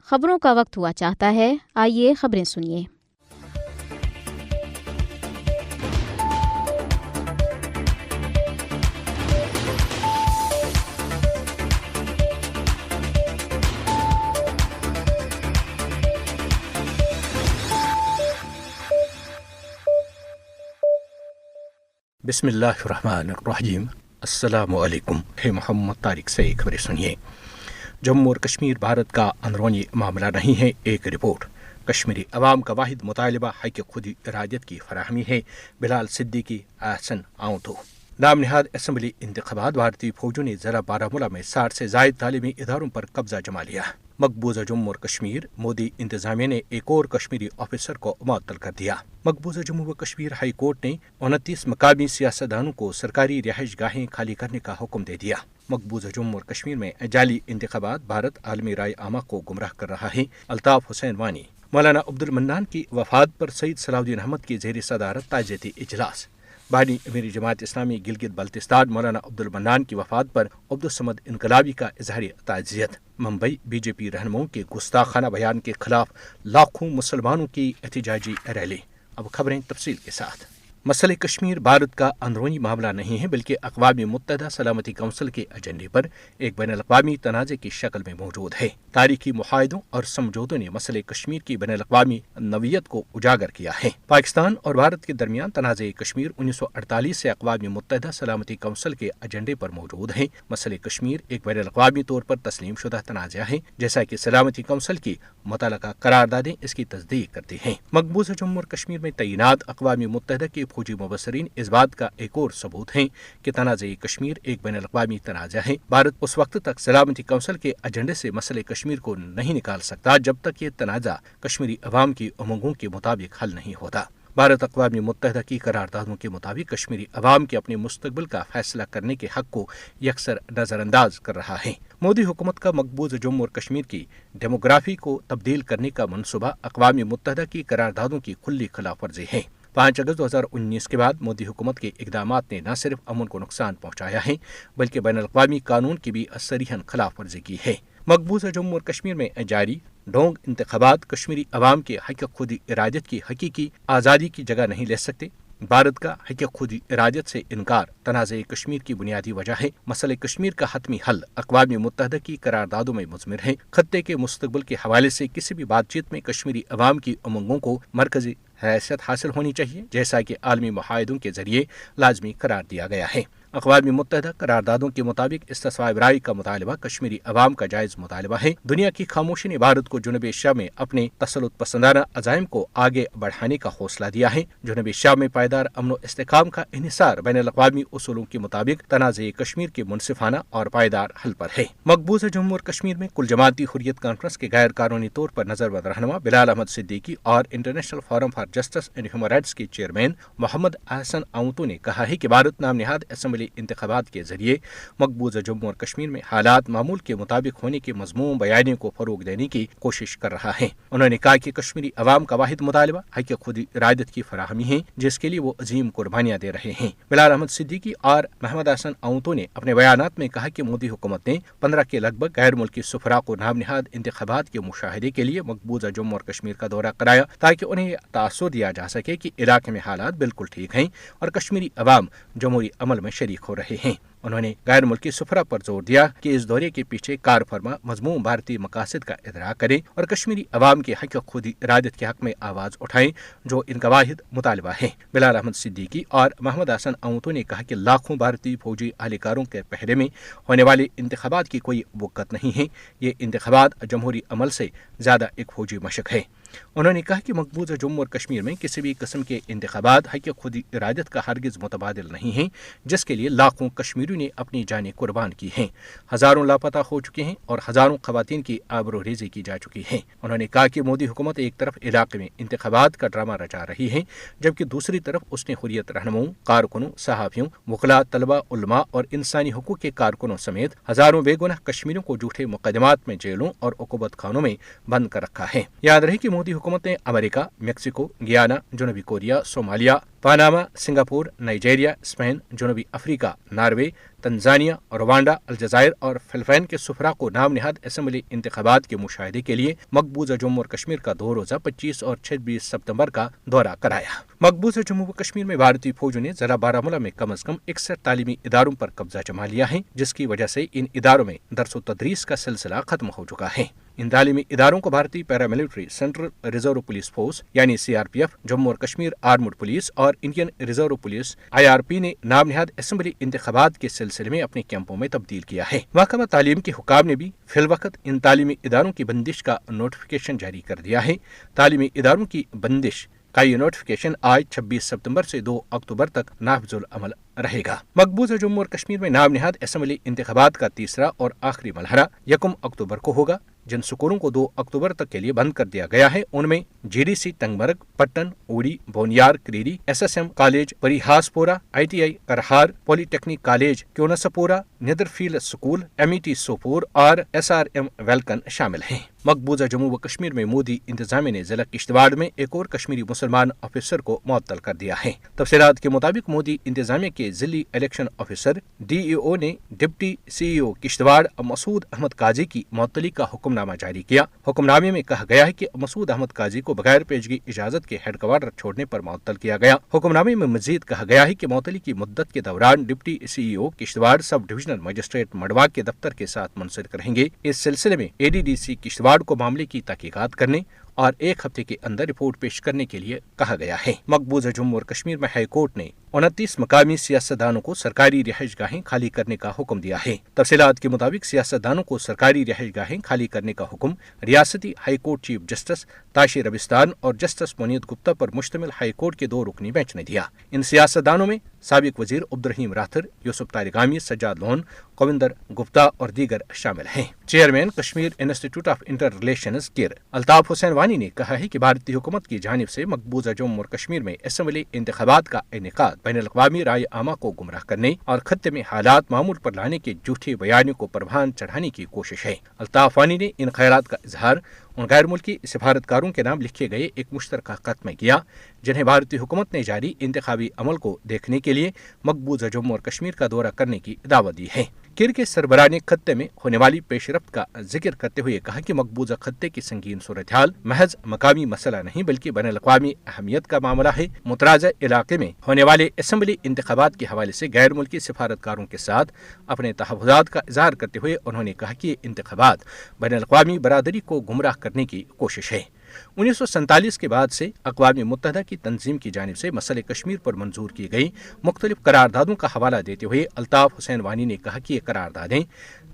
खबरों का वक्त हुआ चाहता है, आइए खबरें सुनिए। बिस्मिल्लाहिर्रहमानिर्रहीम। अस्सलामुअलैकुम। है मोहम्मद तारिक से खबरें सुनिए। जम्मू और कश्मीर भारत का अंदरूनी मामला नहीं है, एक रिपोर्ट। कश्मीरी अवाम का वाहिद मुतालिबा हक खुद इरादत की फराहमी है। बिलाल सिद्दीकी, आहसन आउंटो। नाम निहाद असम्बली इंतखाबात। भारतीय फौजों ने जरा बारामूला में 60 से जायद तालीमी इदारों पर कब्जा जमा लिया। मकबूजा जम्मू और कश्मीर मोदी इंतजामिया ने एक और कश्मीरी ऑफिसर को मुअत्तल कर दिया। मकबूजा जम्मू व कश्मीर हाई कोर्ट ने 29 मकामी सियासतदानों को सरकारी रिहाइश गाहें खाली करने का हुक्म दे दिया। मकबूजा जम्मू और कश्मीर में जाली इंतखाबात भारत आलमी राय आमा को गुमराह कर रहा है। अल्ताफ हुसैन वानी। मौलाना अब्दुल मन्नान की वफात पर सईद सलाउद्दीन अहमद की ज़ेर सदारत ताज़ियती इजलास। बानी अमीरी जमात इस्लामी गिलगित बल्तिस्तान मौलाना अब्दुल मन्नान की वफात पर अब्दुल समद इनकलाबी का इजहार ताज़ियत। मुंबई बीजेपी रहनुमाओं के गुस्ताखाना बयान के खिलाफ लाखों मुसलमानों की एहतजाजी रैली। अब खबरें तफसील के साथ। मसले कश्मीर भारत का अंदरूनी मामला नहीं है, बल्कि अक़वाम मुत्तहदा सलामती कौंसिल के एजेंडे पर एक बैनुल-अक़वामी तनाज़े की शक्ल में मौजूद है। तारीखी मुआहदों और समझौतों ने मसले कश्मीर की बैनुल-अक़वामी नवीयत को उजागर किया है। पाकिस्तान और भारत के दरमियान तनाज़े कश्मीर 1948 से अक़वाम मुत्तहदा सलामती कौंसिल के एजेंडे पर मौजूद है। मसले कश्मीर एक बैनुल-अक़वामी तौर पर तस्लीम शुदा तनाज़ा है, जैसा कि सलामती कौंसिल की मुतल्लका करारदादें इसकी तस्दीक करती हैं। मकबूजा जम्मू और कश्मीर में तैनात अक़वाम मुत्तहदा के फौजी मुबसरीन इस बात का एक और सबूत है कि तनाज़े कश्मीर एक बैनुल-अक़वामी तनाज़ा है। भारत उस वक्त तक सलामती कौंसिल के एजेंडे से मसले कश्मीर को नहीं निकाल सकता जब तक ये तनाज़ा कश्मीरी अवाम की उमंगों के मुताबिक हल नहीं होता। भारत अक़वाम मुत्तहदा की करारदादों के मुताबिक कश्मीरी अवाम के अपने मुस्तक़बिल का फैसला करने के हक को यकसर नज़रअंदाज कर रहा है। मोदी हुकूमत का मकबूजा जम्मू और कश्मीर की डेमोग्राफी को तब्दील करने का मनसूबा अक़वाम मुत्तहदा की करारदादों की खुली खिलाफ वर्जी है। 5 अगस्त 2019 के बाद मोदी हुकूमत के इक़दामात ने न सिर्फ अमन को नुकसान पहुँचाया है, बल्कि बैनुल-अक़वामी कानून की भी सरीहन खिलाफ वर्जी की है। मकबूजा जम्मू और कश्मीर में जारी ढोंग इंतखाबात कश्मीरी अवाम के हक खुद इरादत की हकीकी आज़ादी की जगह नहीं ले सकते। भारत का हक खुद इरादत से इनकार तनाज़े कश्मीर की बुनियादी वजह है। मसले कश्मीर का हतमी हल अक़वाम मुत्तहदा की करारदादों में मुज़मिर है। खत्ते के मुस्तक़बिल के हवाले से किसी भी बातचीत में कश्मीरी अवाम की उमंगों को मरकजी हैसियत हासिल होनी चाहिए, जैसा कि आलमी मुआहदों के जरिए लाजमी करार दिया गया है। अक़वाम मुत्तहदा करारदादों के मुताबिक इस्तिस्वाए राय का मुतालबा कश्मीरी अवाम का जायज़ मुतालबा है। दुनिया की खामोशी ने भारत को जनूब एशिया में अपने तसल्लुत पसंदाना अज़ाइम को आगे बढ़ाने का हौसला दिया है। जनूब एशिया में पायदार अमन इस्तेकाम का इन्हिसार बैनुल-अक़वामी उसूलों के मुताबिक तनाज़े कश्मीर के मुनसिफाना और पायदार हल पर है। मकबूजा जम्मू और कश्मीर में कुल जमाती हुर्रियत कॉन्फ्रेंस के गैर कानूनी तौर पर नजरबंद रहनुमा बिलाल अहमद सिद्दीकी और international forum for justice and human rights के चेयरमैन मोहम्मद आहसन आउंटो ने कहा है कि भारत नाम निहाद असम्बली इंतखाबात के जरिए मकबूजा जम्मू और कश्मीर में हालात मामूल के मुताबिक होने के मज़मूम बयानी को फरोग देने की कोशिश कर रहा है। उन्होंने कहा कि कश्मीरी अवाम का वाहिद मुतालबा हक खुद इरादत की फराहमी है, जिसके लिए वो अजीम कुर्बानियां दे रहे हैं। बिलाल अहमद सिद्दीकी और मोहम्मद आहसन आउंटो ने अपने बयानात में कहा कि मोदी हुकूमत ने 15 के लगभग गैर मुल्की सुफरा को नाम निहाद इंतखाबात के मुशाहिदे के लिए मकबूजा जम्मू और कश्मीर का दौरा कराया, ताकि उन्हें तासुर दिया जा सके कि इलाके में हालात बिल्कुल ठीक हैं और कश्मीरी अवाम जमहूरी अमल में शरीक हो रहे हैं। उन्होंने गैर मुल्की सुफरा पर जोर दिया कि इस दौरे के पीछे कार फरमा मजमूम भारतीय मकासद का इदराक करें और कश्मीरी अवाम के हक खुद इरादत के हक में आवाज उठाएं, जो इनका वाहिद मुतालबा है। बिलाल अहमद सिद्दीकी और मोहम्मद आहसन आउंटो ने कहा कि लाखों भारतीय फौजी अहलकारों के पहरे में होने वाले इंतखाबात की कोई वक़्त नहीं है। ये इंतखाबात जमहूरी अमल से ज्यादा एक फौजी मशक है। उन्होंने कहा कि मकबूजा जम्मू और कश्मीर में किसी भी किस्म के इंतखाबात हक खुद इरादत का हरगिज मुतबादिल नहीं है, जिसके लिए लाखों कश्मीरियों ने अपनी जानें कुर्बान की हैं। हजारों लापता हो चुके हैं और हजारों खवातीन की आबरूरेज़ी की जा चुकी है। उन्होंने कहा कि मोदी हुकूमत एक तरफ इलाके में इंतखाबात का ड्रामा रचा रही है, जबकि दूसरी तरफ उसने हुर्रियत रहनुमाओं, कारकुनों, सहाफ़ियों, वकला, तलबा, उलमा और इंसानी हुकूक के कारकुनों समेत हजारों बेगुनाह कश्मीरियों को झूठे मुकदमात में जेलों और उक़ूबत खानों में बंद कर रखा है। याद रहे कि मोदी हुकूमत ने अमेरिका, मेक्सिको, गियाना, जनूबी Korea, Somalia, Panama, Singapore, Nigeria, Spain, जनूबी अफ्रीका, नॉर्वे, तंजानिया, रवांडा, अलजायर और फिलिपाइन के सुफरा को नाम नहाद असम्बली इंतखाबात के मुशाहिदे के लिए मकबूजा जम्मू और कश्मीर का 2 रोजा 25 और 26 सितंबर का दौरा कराया। मकबूजा जम्मू व कश्मीर में भारतीय फौजों ने जिला बारामूला में कम से कम 61 तालीमी इदारों पर कब्जा जमा लिया है, जिसकी वजह से इन इदारों में दरस व तदरीस का सिलसिला खत्म हो चुका है। इन तालीमी इदारों को भारतीय paramilitary central reserve police force यानी CRPF, जम्मू और कश्मीर आर्म्ड पुलिस और इंडियन रिजर्व पुलिस IRP ने नाम नहाद असम्बली इंतखाबात के सिलसिले में अपने कैंपों में तब्दील किया है। महकमा तालीम के हुकाम ने भी फिलवक्त इन तालीमी इदारों की बंदिश का नोटिफिकेशन जारी कर दिया है। तालीमी इदारों की बंदिश का ये नोटिफिकेशन आज 26 सितंबर से 2 अक्टूबर तक नाफिजुल अमल रहेगा। मकबूजा जम्मू और कश्मीर में नाम नहाद असम्बली इंतखाबात का तीसरा और आखिरी मरहला 1 अक्टूबर को होगा। जिन स्कूलों को 2 अक्टूबर तक के लिए बंद कर दिया गया है उनमें GDC टंगमर्ग, पट्टन, ओडी, Boniyar, Kreeri, SSM college Parihaspora, ITI Karhar, polytechnic college क्योनसपोरा, निदरफील्ड स्कूल, MET सोपोर और SRM वेलकन शामिल हैं। मकबूजा जम्मू व कश्मीर में मोदी इंतजामिया ने जिला किश्तवाड़ में एक और कश्मीरी मुसलमान ऑफिसर को मुअत्तल कर दिया है। तफसीलात के मुताबिक मोदी इंतजामिया के जिली इलेक्शन ऑफिसर DEO ने डिप्टी CEO किश्तवाड़ मसूद अहमद काजी की मुअत्तली का हुक्मनामा जारी किया। हुक्मनामे में कहा गया है कि मसूद अहमद काजी को बगैर पेशगी इजाजत के हेडक्वार्टर छोड़ने पर मुअत्तल किया गया। हुक्मनामे में मजीद कहा गया है कि मुअत्तली की मुद्दत के दौरान deputy CEO Kishtwar sub divisional magistrate Madwa के दफ्तर के साथ मुंसलिक रहेंगे। इस सिलसिले में ADDC किश्तवाड़ को मामले की तहकीकात करने और 1 हफ्ते के अंदर रिपोर्ट पेश करने के लिए कहा गया है। मकबूजा जम्मू और कश्मीर में हाई कोर्ट ने 29 मकामी सियासतदानों को सरकारी रिहाइश गाहें खाली करने का हुक्म दिया है। तफसीलात के मुताबिक सियासतदानों को सरकारी रिहाइश गाहें खाली करने का हुक्म रियासती हाई कोर्ट चीफ जस्टिस ताशिर रबिस्तान और जस्टिस मुनीत गुप्ता पर मुश्तमिल हाई कोर्ट के 2 रुकनी बेंच ने दिया। इन सियासतदानों में साबिक वजीर अब्दुर्रहीम राथर, यूसुफ तारिगामी, सज्जाद लोन, कविंदर गुप्ता और दीगर शामिल हैं। Chairman Kashmir institute of inter relations किर अल्ताफ हुसैन वानी ने कहा है कि भारतीय हुकूमत की जानिब से मकबूजा जम्मू और कश्मीर में असम्बली इंतखाबात का इनेकाद बैनुल-अक़वामी राय आमा को गुमराह करने और खत्ते में हालात मामूल पर लाने के झूठे बयानों को परवान चढ़ाने की कोशिश है। अल्ताफ वानी ने इन ख्यालात का इजहार उन गैर मुल्की सिफारतकारों के नाम लिखे गए एक मुश्तरका खत में किया, जिन्हें भारतीय हुकूमत ने जारी इंतखाबी अमल को देखने के लिए मकबूजा जम्मू और कश्मीर का दौरा करने की दावत दी है। किर के सरबराह ने खत्ते में होने वाली पेशरफ्त का जिक्र करते हुए कहा कि मकबूजा खत्ते की संगीन सूरत हाल महज मकामी मसला नहीं बल्कि बैनुल-अक़वामी अहमियत का मामला है। मुतराज़ा इलाके में होने वाले असम्बली इंतखाबात के हवाले से गैर मुल्की सिफारतकारों के साथ अपने तहफ़्फ़ुज़ात का इज़हार करते हुए उन्होंने कहा कि ये इंतखाबात बैनुल-अक़वामी बरादरी को गुमराह करने की कोशिश है। 1947 के बाद से अक़वाम मुत्तहिदा की तंजीम की जानिब से मसले कश्मीर पर मंजूर की गई मुख्तलिफ करारदादों का हवाला देते हुए अल्ताफ हुसैन वानी ने कहा कि ये करारदादें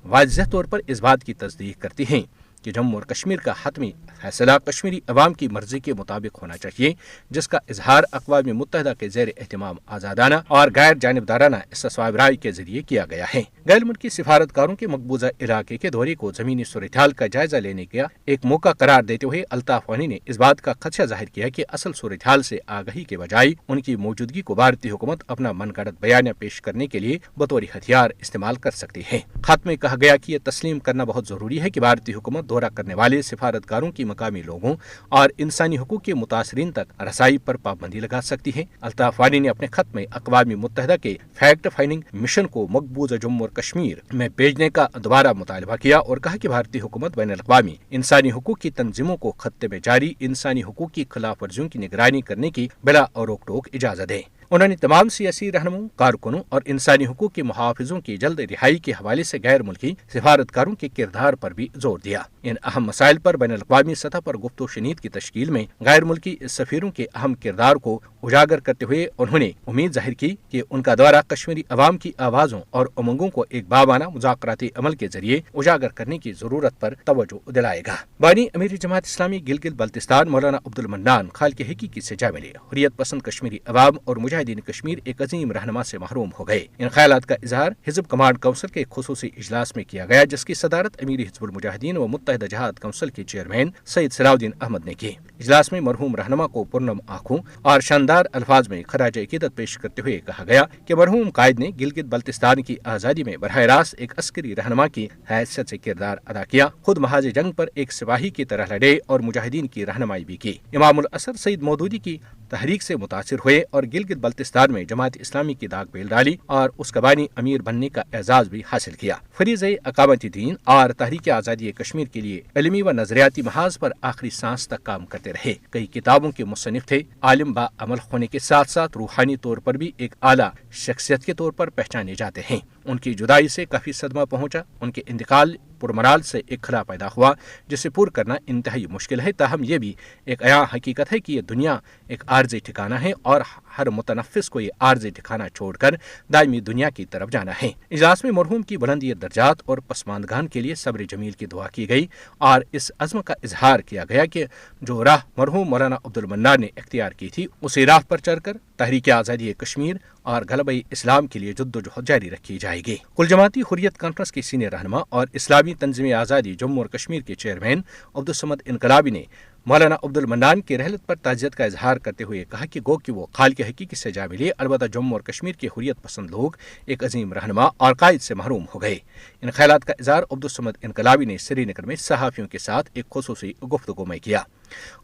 वाज़ेह तौर पर इस बात की तस्दीक करती हैं कि जम्मू और कश्मीर का हतमी फैसला कश्मीरी अवाम की मर्जी के मुताबिक होना चाहिए, जिसका इजहार अक़वाम मुत्तहिदा के ज़ेर एहतमाम आज़ादाना और गैर जानिबदाराना इस्तिस्वाब राय के जरिए किया गया है। गैर मुल्की सिफारतकारों के मकबूजा इलाके के दौरे को ज़मीनी सूरत-ए-हाल का जायजा लेने का एक मौका करार देते हुए अल्ताफ वानी ने इस बात का खदशा जाहिर किया कि असल सूरत-ए-हाल से आगाही के बजाय उनकी मौजूदगी को भारतीय हुकूमत अपना मनगढ़ंत बयानिया पेश करने के लिए बतौर हथियार इस्तेमाल कर सकती है। खत में कहा गया कि यह तस्लीम करना बहुत जरूरी है कि भारतीय हुकूमत दौरा करने वाले सिफारतकारों की मकामी लोगों और इंसानी हुकूक के मुतासरीन तक रसाई पर पाबंदी लगा सकती है। अल्ताफ वानी ने अपने खत में अक़वाम मुत्तहिदा के फैक्ट फाइंडिंग मिशन को मकबूजा जम्मू और कश्मीर में भेजने का दोबारा मुतालबा किया और कहा कि भारतीय हुकूमत बैनुल-अक़वामी इंसानी हुकूक की तंजीमों को खत्ते में जारी इंसानी हुकूक की खिलाफ वर्जियों की निगरानी करने की बिला रोक टोक इजाजत है। उन्होंने तमाम सियासी रहनुमाओं, कारकुनों और इंसानी हुकूक के मुहाफिजों की जल्द रिहाई के हवाले से गैर मुल्की सिफारतकारों के किरदार पर भी जोर दिया। इन अहम मसाइल पर बैनुल-अक़वामी सतह पर गुफ्तो शनीद की तश्कील में गैर मुल्की सफीरों के अहम किरदार को उजागर करते हुए उन्होंने उम्मीद जाहिर की कि उनका दौरा कश्मीरी अवाम की आवाज़ों और उमंगों को एक बाबाना मुज़ाकराती अमल के जरिए उजागर करने की जरूरत पर तवज्जो दिलाएगा। बानी अमीर जमात इस्लामी गिलगित बल्तिस्तान मौलाना अब्दुल मन्नान खाल के हकीकी से जा मिले। हुर्रियत पसंद कश्मीरी अवाम और मुजाहिदीन कश्मीर एक अजीम रहनुमा से महरूम हो गए। इन ख्यालात का इजहार हिज़्ब कमांड काउंसिल के खुसूसी इजलास में किया गया, जिसकी सदारत अमीर हिज़्बुल मुजाहिदीन व मुत्तहिदा जहाद काउंसिल के चेयरमैन सैयद सलाउद्दीन अहमद ने की। इजलास में मरहूम रहनुमा को पुरनम आंखों और शानदार अल्फाज में खराज अकीदत पेश करते हुए कहा गया कि मरहूम कायद ने गिलगित बल्तिस्तान की आज़ादी में बरह रास्त एक अस्करी रहनुमा की हैसियत से किरदार अदा किया। खुद महाज जंग पर एक सिपाही की तरह लड़े और मुजाहिदीन की रहनुमाई भी की। इमामुल असर सईद मौदूदी की तहरीक से मुतासिर हुए और गिलगित बल्तिस्तान में जमात इस्लामी की दाग बेल डाली और उसका बानी अमीर बनने का एजाज भी हासिल किया। फरीज़े अकामती दीन और तहरीक आज़ादी कश्मीर के लिए इल्मी व नजरियाती महाज पर आखिरी सांस तक काम करते रहे। कई किताबों के मुसन्निफ थे। आलिम बा अमल होने के साथ साथ रूहानी तौर पर भी एक आला शख्सियत के तौर पर पहचाने जाते हैं। उनकी जुदाई से काफी सदमा पहुंचा। उनके इंतकाल पुरमराल से एक खला पैदा हुआ जिसे पूर करना इंतहाई मुश्किल है। ताहम यह भी एक अया हकीकत है कि यह दुनिया एक आर्जी ठिकाना है और हर मुतनफ़िस को ये आर्जी ठिकाना छोड़कर दायमी दुनिया की तरफ जाना है। इजलास में मरहूम की बुलंदी दर्जात और पसमानदगान के लिए सब्र जमील की दुआ की गई और इस अज़्म का इजहार किया गया कि जो राह मरहूम मौलाना अब्दुल मन्नान ने इख्तियार की थी उसी राह पर चलकर तहरीक आज़ादी कश्मीर और गलबे इस्लाम के लिए जद्दोजहद जारी रखी जाएगी। कुल जमाती हुर्रियत कॉन्फ्रेंस के सीनियर रहनुमा और इस्लामी तंजीम आज़ादी जम्मू और कश्मीर के चेयरमैन अब्दुल समद इनकलाबी ने मौलाना अब्दुल मन्नान की रहलत पर ताज़ियत का इजहार करते हुए कहा कि गो कि वो खाल के हकीकी सजा मिले, अलबत्ता जम्मू और कश्मीर के हुर्रियत पसंद लोग एक अजीम रहनुमा और कायद से महरूम हो गए। इन ख्यालात का इजहार अब्दुल समद इनकलाबी ने श्रीनगर में सहाफ़ियों के साथ एक खुसूसी गुफ्तगू में किया।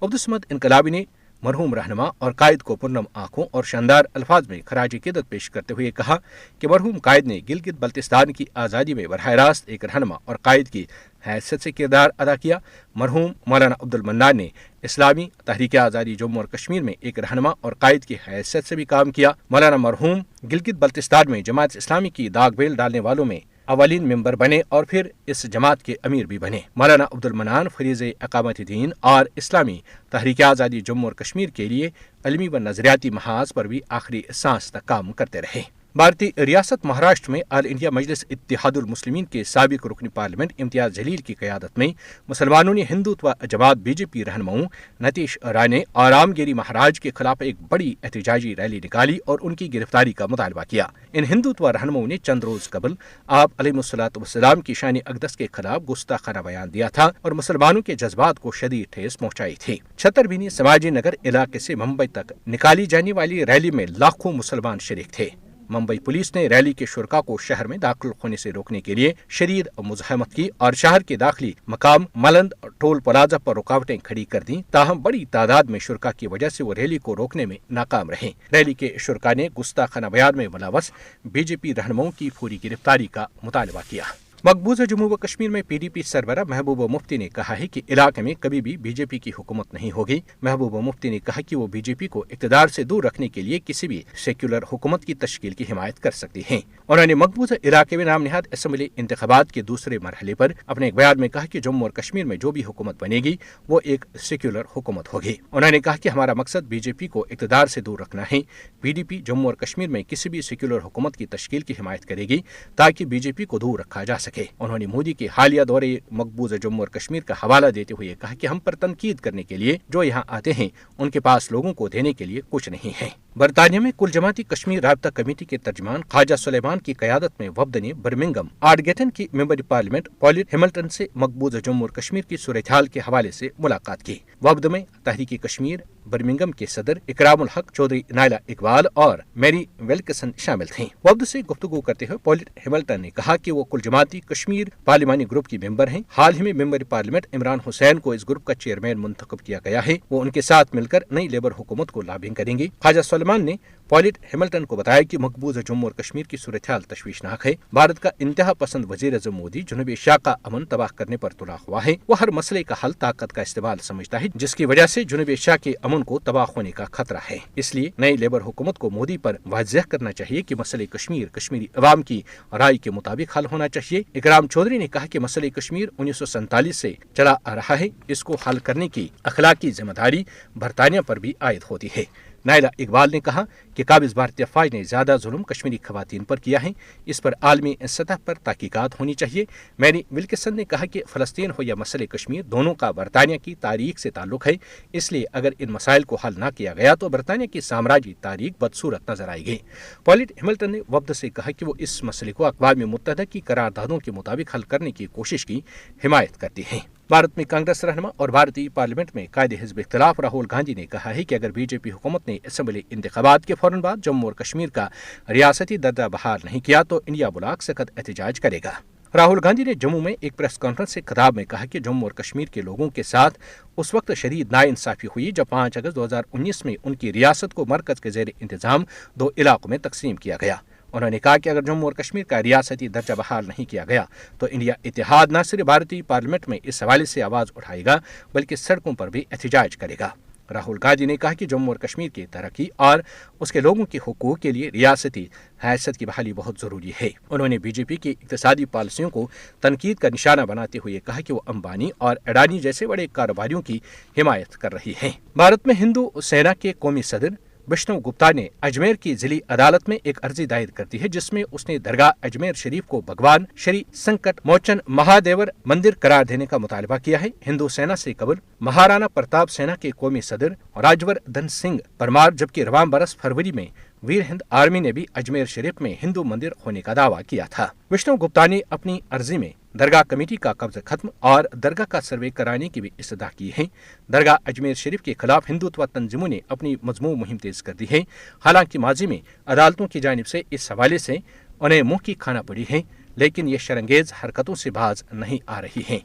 अब्दुल समद इनकलाबी ने मरहूम रहनुमा और कायद को पुरनम आंखों और शानदार अल्फाज में खराज क़ीदत पेश करते हुए कहा कि मरहूम कायद ने गिलगित बल्तिस्तान की आज़ादी में बरह रास्त एक रहनुमा और कायद की हैसियत से किरदार अदा किया। मरहूम मौलाना अब्दुल मन्नान ने इस्लामी तहरीक आज़ादी जम्मू और कश्मीर में एक रहनुमा और कायद की हैसियत से भी काम किया। मौलाना मरहूम गिलगित बल्तिस्तान में जमात इस्लामी की दाग बेल डालने वालों में अवलीन मेंबर बने और फिर इस जमात के अमीर भी बने। मौलाना अब्दुल मन्नान फरीज़े अकामती दीन और इस्लामी तहरीक आज़ादी जम्मू और कश्मीर के लिए इल्मी व नजरियाती महाज पर भी आखिरी सांस तक काम करते रहे। भारतीय रियासत महाराष्ट्र में ऑल इंडिया मजलिस इत्तेहादुल मुस्लिमीन के साबिक रुकन पार्लियामेंट इम्तियाज जलील की क़यादत में मुसलमानों ने हिंदुत्व जमात बीजेपी रहनुमाओं नतीश राणे और रामगिरी महाराज के खिलाफ एक बड़ी एहतजाजी रैली निकाली और उनकी गिरफ्तारी का मुतालबा किया। इन हिंदुत्व रहनुमाओं ने चंद रोज कबल आप अलैहिस्सलाम की शान अक़दस के खिलाफ गुस्ताखाना बयान दिया था और मुसलमानों के जज्बात को शदीद ठेस पहुंचाई थी। छतरबीनी समाजी नगर इलाके से मुंबई तक निकाली जाने वाली रैली में लाखों मुसलमान शरीक थे। मुंबई पुलिस ने रैली के शुरका को शहर में दाखिल होने से रोकने के लिए शदीद मुज़ाहमत की और शहर के दाखिली मकाम मलंद टोल प्लाजा पर रुकावटें खड़ी कर दी। ताहम बड़ी तादाद में शुरका की वजह से वो रैली को रोकने में नाकाम रहे। रैली के शुरका ने गुस्ताखाना बयान में मुलव्वस बीजेपी रहनुमाओं की पूरी गिरफ्तारी का मुतालबा किया। मकबूजा जम्मू व कश्मीर में पीडीपी सरबरा महबूबा मुफ्ती ने कहा है कि इलाके में कभी भी बीजेपी की हुकूमत नहीं होगी। महबूबा मुफ्ती ने कहा कि वो बीजेपी को इक़्तिदार से दूर रखने के लिए किसी भी सेक्युलर हुकूमत की तश्कील की हिमायत कर सकती हैं। उन्होंने मकबूजा इलाके में नाम निहाद असम्बली इंतखाबात के दूसरे मरहले पर अपने एक बयान में कहा कि जम्मू और कश्मीर में जो भी हुकूमत बनेगी वो एक सेक्युलर हुकूमत होगी। उन्होंने कहा कि हमारा मकसद बीजेपी को इक़्तिदार से दूर रखना है। पीडीपी जम्मू और कश्मीर में किसी भी सेक्युलर हुकूमत की तश्कील की हिमायत करेगी ताकि बीजेपी को दूर रखा जा सके। उन्होंने मोदी के हालिया दौरे मकबूजा जम्मू और कश्मीर का हवाला देते हुए कहा कि हम पर तनकीद करने के लिए जो यहाँ आते हैं उनके पास लोगों को देने के लिए कुछ नहीं है। बरतानिया में कुल जमाती कश्मीर राब्ता कमेटी के तर्जमान ख्वाजा सुलेमान की क़यादत में वफ्द ने बर्मिंघम आर्डगेटन की मेंबर पार्लियामेंट पॉलिन हैमिल्टन से मकबूजा जम्मू और कश्मीर की सूरत-ए-हाल के हवाले से मुलाकात की। वफ्द में तहरीकी कश्मीर बर्मिंघम के सदर इकरामुल हक चौधरी नायला इकबाल और मैरी विल्किसन शामिल थीं। वफ्द से गुफ्तगू करते हुए पॉलिन हैमिल्टन ने कहा कि वो कुल जमाती कश्मीर पार्लिमानी ग्रुप की मेंबर हैं। हाल ही में मेंबर पार्लियामेंट इमरान हुसैन को इस ग्रुप का चेयरमैन मुंतखब किया गया है। वो उनके साथ मिलकर नई लेबर हुकूमत को लाबिंग करेंगे। ख्वाजा सुलेमान ने पॉलिन हैमिल्टन को बताया कि मकबूजा जम्मू और कश्मीर की सूरत-ए-हाल तशवीशनाक है। भारत का इंतहा पसंद वजीर आज़म मोदी जनूबी एशिया का अमन तबाह करने पर तुला हुआ है। वो हर मसले का हल ताकत का इस्तेमाल समझता है जिसकी वजह से जनूबी एशिया के अमन को तबाह होने का खतरा है। इसलिए नई लेबर हुकूमत को मोदी पर वाज़ेह करना चाहिए कि मसले कश्मीर कश्मीरी अवाम की राय के मुताबिक हल होना चाहिए। इकराम चौधरी ने कहा कि मसले कश्मीर 1947 से चला आ रहा है। इसको हल करने की अखलाकी जिम्मेदारी बरतानिया पर भी आयद होती है। नायला इकबाल ने कहा कि काबिज भारतीय फौज ने ज्यादा जुल्म कश्मीरी खवातीन पर किया है। इस पर आलमी सतह पर तहकीकात होनी चाहिए। मैरी विल्किसन ने कहा कि फ़लस्तीन हो या मसले कश्मीर दोनों का बरतानिया की तारीख से ताल्लुक है। इसलिए अगर इन मसाइल को हल न किया गया तो बरतानिया की साम्राज्य तारीख बदसूरत नजर आएगी। पॉलिन हैमिल्टन ने वफ्द से कहा कि वो इस मसले को अक़वाम मुत्तहिदा की करारदादों के मुताबिक हल करने की कोशिश की हिमायत करती है। भारत में कांग्रेस रहनुमा और भारतीय पार्लियामेंट में कायद हिज़्ब इख्तिलाफ राहुल गांधी ने कहा है कि अगर बीजेपी हुकूमत ने असेंबली इंतखाबात के फौरन बाद जम्मू और कश्मीर का रियासती दर्जा बहाल नहीं किया तो इंडिया ब्लॉक सख्त एहतजाज करेगा। راہل گاندھی نے جموں میں ایک پریس کانفرنس سے خطاب میں کہا کہ جموں اور کشمیر کے لوگوں کے ساتھ اس وقت شدید ناانصافی ہوئی جب 5 اگست 2019 میں ان کی ریاست کو مرکز کے زیر انتظام 2 علاقوں میں تقسیم کیا گیا۔ انہوں نے کہا کہ اگر جموں اور کشمیر کا ریاستی درجہ بحال نہیں کیا گیا تو انڈیا اتحاد نہ صرف بھارتی پارلیمنٹ میں اس حوالے سے آواز اٹھائے گا بلکہ سڑکوں پر بھی احتجاج کرے گا۔ راہل گاندھی نے کہا کہ جموں اور کشمیر کی ترقی اور اس کے لوگوں کے حقوق کے لیے ریاستی حیثیت کی بحالی بہت ضروری ہے۔ انہوں نے بی جے پی کی اقتصادی پالیسیوں کو تنقید کا نشانہ بناتے ہوئے کہا کہ وہ امبانی اور اڈانی جیسے بڑے کاروباریوں کی حمایت کر رہی ہیں۔ بھارت میں ہندو سینا کے قومی صدر وشنو گپتا نے اجمیر کی ضلعی عدالت میں ایک عرضی دائر کر دی ہے جس میں اس نے درگاہ اجمیر شریف کو بھگوان شری سنکٹ موچن مہادیور مندر قرار دینے کا مطالبہ کیا ہے۔ ہندو سینا سے قبل مہارانا پرتاپ سینا کے قومی صدر راجور دھن سنگھ پرمار جبکہ رواں برس فروری میں ویر ہند آرمی نے بھی اجمیر شریف میں ہندو مندر ہونے کا دعویٰ کیا تھا۔ وشنو گپتا نے اپنی عرضی میں درگاہ کمیٹی کا قبضہ ختم اور درگاہ کا سروے کرانے کی بھی استدعا کی ہے۔ درگاہ اجمیر شریف کے خلاف ہندوتوا تنظیموں نے اپنی مذموم مہم تیز کر دی ہے۔ حالانکہ ماضی میں عدالتوں کی جانب سے اس حوالے سے انہیں منہ کی کھانا پڑی ہے لیکن یہ شرانگیز حرکتوں سے باز نہیں آ رہی ہیں۔